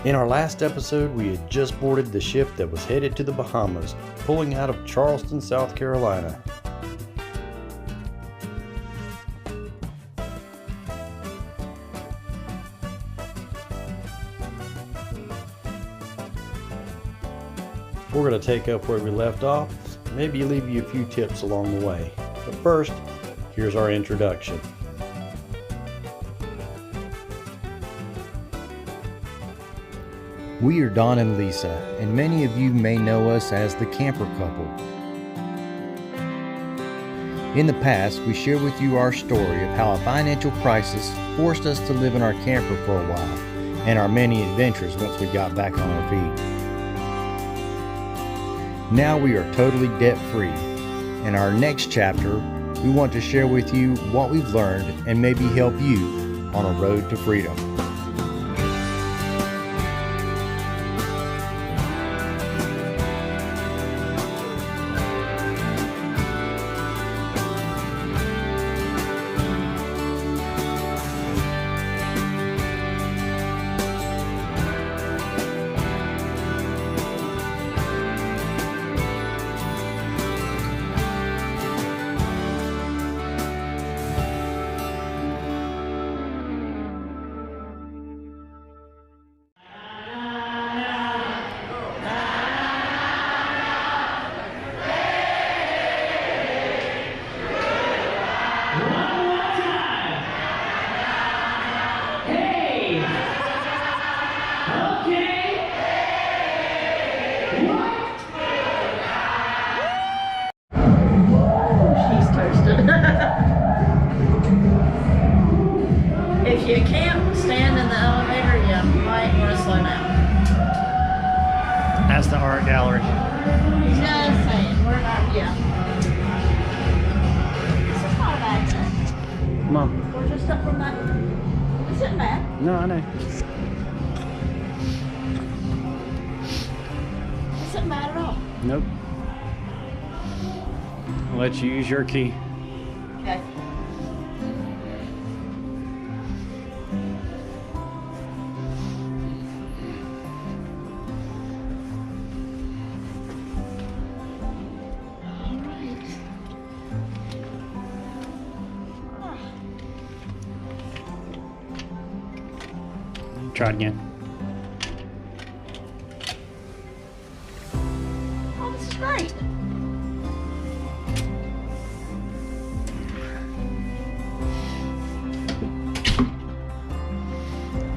In our last episode, we had just boarded the ship that was headed to the Bahamas, pulling out of Charleston, South Carolina. We're going to take up where we left off, maybe leave you a few tips along the way. But first, here's our introduction. We are Don and Lisa, and many of you may know us as the Camper Couple. In the past, we shared with you our story of how a financial crisis forced us to live in our camper for a while, and our many adventures once we got back on our feet. Now we are totally debt-free. In our next chapter, we want to share with you what we've learned and maybe help you on a road to freedom. If you can't stand in the elevator, you might want to slow down. That's the art gallery. Just saying, we're not, yeah. This is not a bad thing. Come on. We're just up from that. This isn't bad. No, I know. This isn't bad at all. Nope. I'll let you use your key. Okay. Try it again. Oh, this is great.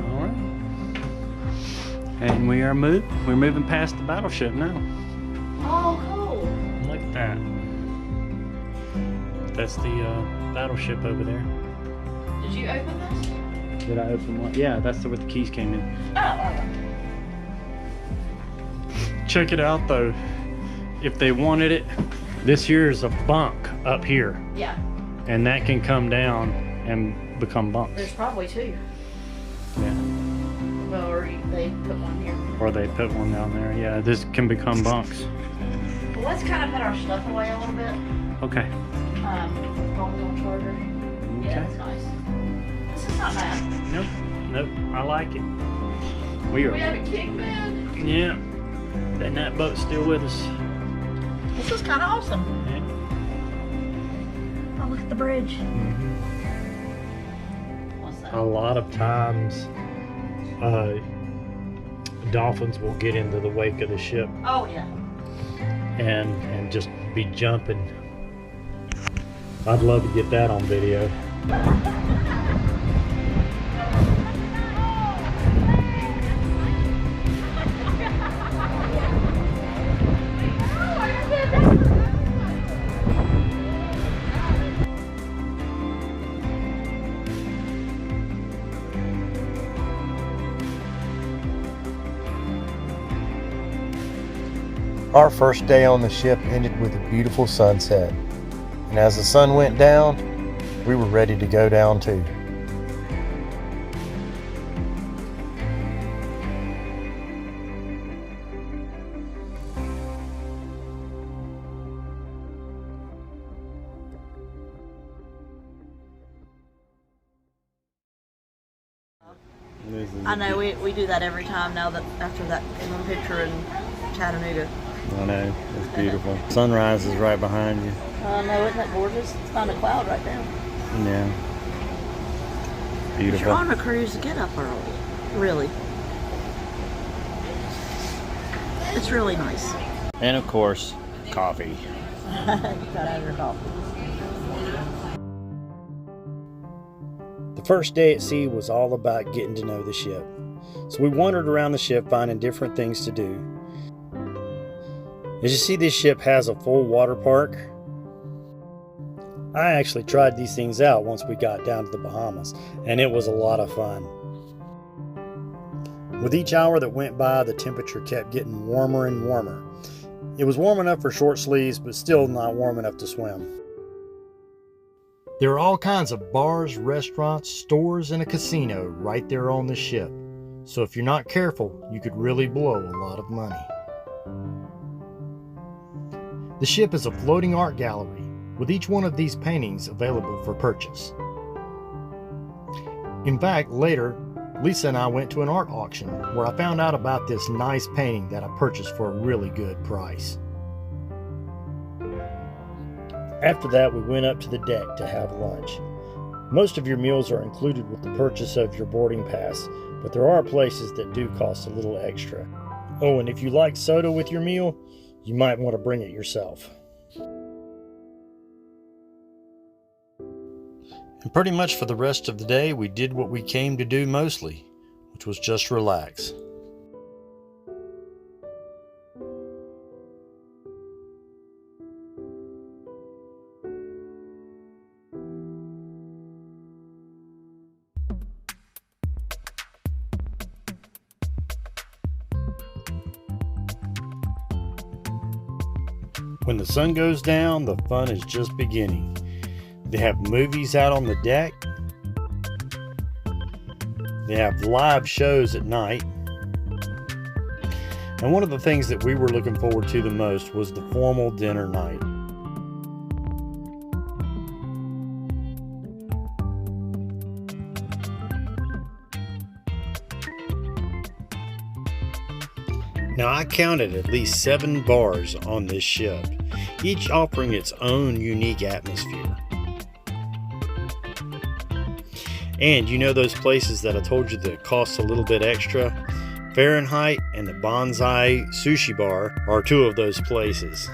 All right. And we're moving past the battleship now. Oh, cool. Look at that. That's the battleship over there. Did you open this? Did I open one? Yeah, that's where the keys came in. Oh. Check it out though. If they wanted it, this here is a bunk up here, Yeah. and that can come down and become bunks. There's probably two. Yeah. Well, or they put one here. Or they put one down there. Yeah, this can become bunks. Well, let's kind of put our stuff away a little bit. Okay. Phone's on charger. Yeah, that's nice. This is not bad. Nope. Nope. I like it. We are. We have a kick bed. Yeah. And that boat's still with us. This is kind of awesome. Yeah. Oh, look at the bridge. Mm-hmm. What's that? A lot of times dolphins will get into the wake of the ship Oh, yeah. and just be jumping. I'd love to get that on video. Our first day on the ship ended with a beautiful sunset, and as the sun went down, we were ready to go down too. I know, we do that every time now that after that one picture in Chattanooga. I know, it's beautiful. Sunrise is right behind you. No, isn't that gorgeous? It's found a cloud right there. Yeah. You're Beautiful. on a cruise, get up early. Really. It's really nice. And of course, coffee. Gotta have your coffee. The first day at sea was all about getting to know the ship. So we wandered around the ship finding different things to do. As you see, this ship has a full water park. I actually tried these things out once we got down to the Bahamas, and it was a lot of fun. With each hour that went by, the temperature kept getting warmer and warmer. It was warm enough for short sleeves, but still not warm enough to swim. There are all kinds of bars, restaurants, stores, and a casino right there on the ship. So if you're not careful, you could really blow a lot of money. The ship is a floating art gallery, with each one of these paintings available for purchase. In fact, later, Lisa and I went to an art auction where I found out about this nice painting that I purchased for a really good price. After that, we went up to the deck to have lunch. Most of your meals are included with the purchase of your boarding pass, but there are places that do cost a little extra. Oh, and if you like soda with your meal, you might want to bring it yourself. And pretty much for the rest of the day, we did what we came to do mostly, which was just relax. When the sun goes down, the fun is just beginning. They have movies out on the deck. They have live shows at night. And one of the things that we were looking forward to the most was the formal dinner night. Now, I counted at least 7 bars on this ship, each offering its own unique atmosphere. And you know those places that I told you that cost a little bit extra? Fahrenheit and the Bonsai Sushi Bar are 2 of those places.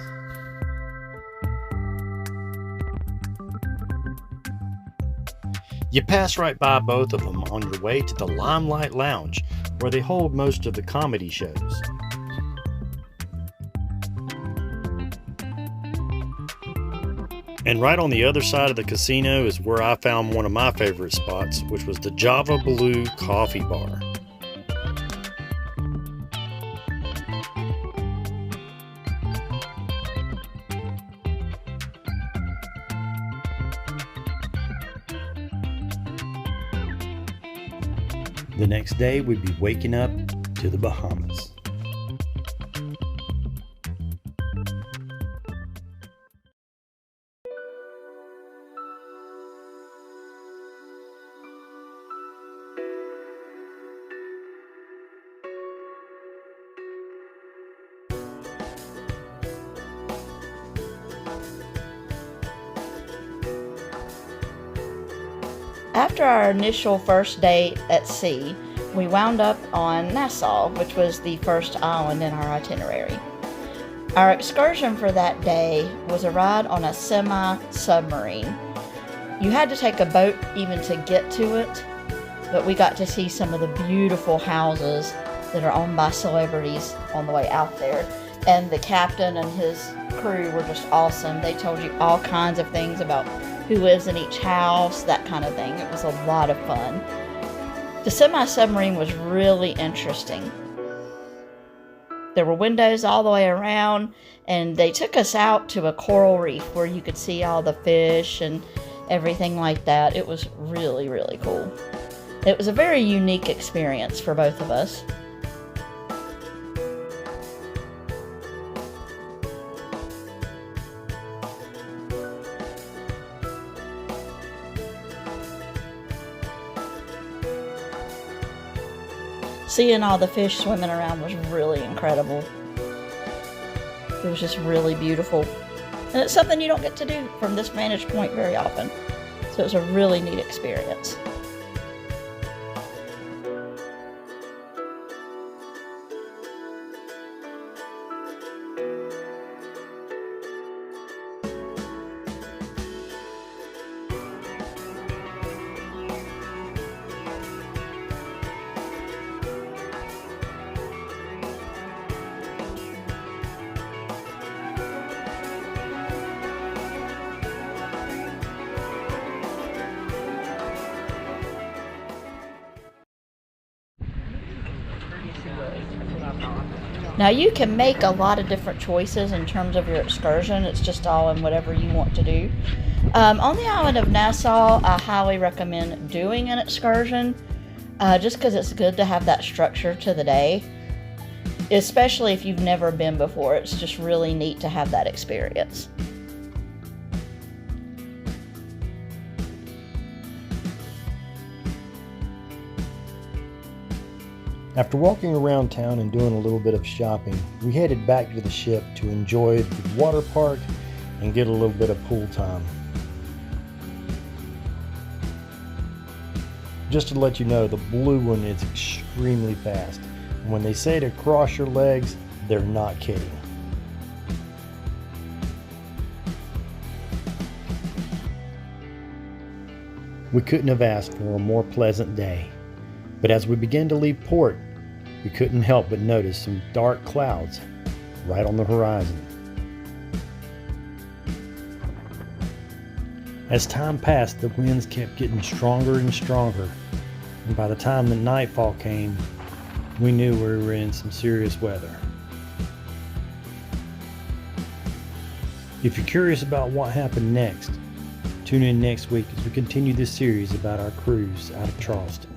You pass right by both of them on your way to the Limelight Lounge, where they hold most of the comedy shows. And right on the other side of the casino is where I found one of my favorite spots, which was the Java Blue Coffee Bar. The next day, we'd be waking up to the Bahamas. After our initial first date at sea, we wound up on Nassau, which was the first island in our itinerary. Our excursion for that day was a ride on a semi-submarine. You had to take a boat even to get to it, but we got to see some of the beautiful houses that are owned by celebrities on the way out there. And the captain and his crew were just awesome. They told you all kinds of things about who lives in each house, that kind of thing. It was a lot of fun. The semi-submarine was really interesting. There were windows all the way around, and they took us out to a coral reef where you could see all the fish and everything like that. It was really, really cool. It was a very unique experience for both of us. seeing all the fish swimming around was really incredible. It was just really beautiful. And it's something you don't get to do from this vantage point very often. So it was a really neat experience. Now you can make a lot of different choices in terms of your excursion. It's just all in whatever you want to do. On the island of Nassau, I highly recommend doing an excursion just because it's good to have that structure to the day, especially if you've never been before. It's just really neat to have that experience. After walking around town and doing a little bit of shopping, we headed back to the ship to enjoy the water park and get a little bit of pool time. Just to let you know, the blue one is extremely fast. And when they say to cross your legs, they're not kidding. We couldn't have asked for a more pleasant day. But as we began to leave port, we couldn't help but notice some dark clouds right on the horizon. As time passed, the winds kept getting stronger and stronger, and by the time the nightfall came, we knew we were in some serious weather. If you're curious about what happened next, tune in next week as we continue this series about our cruise out of Charleston.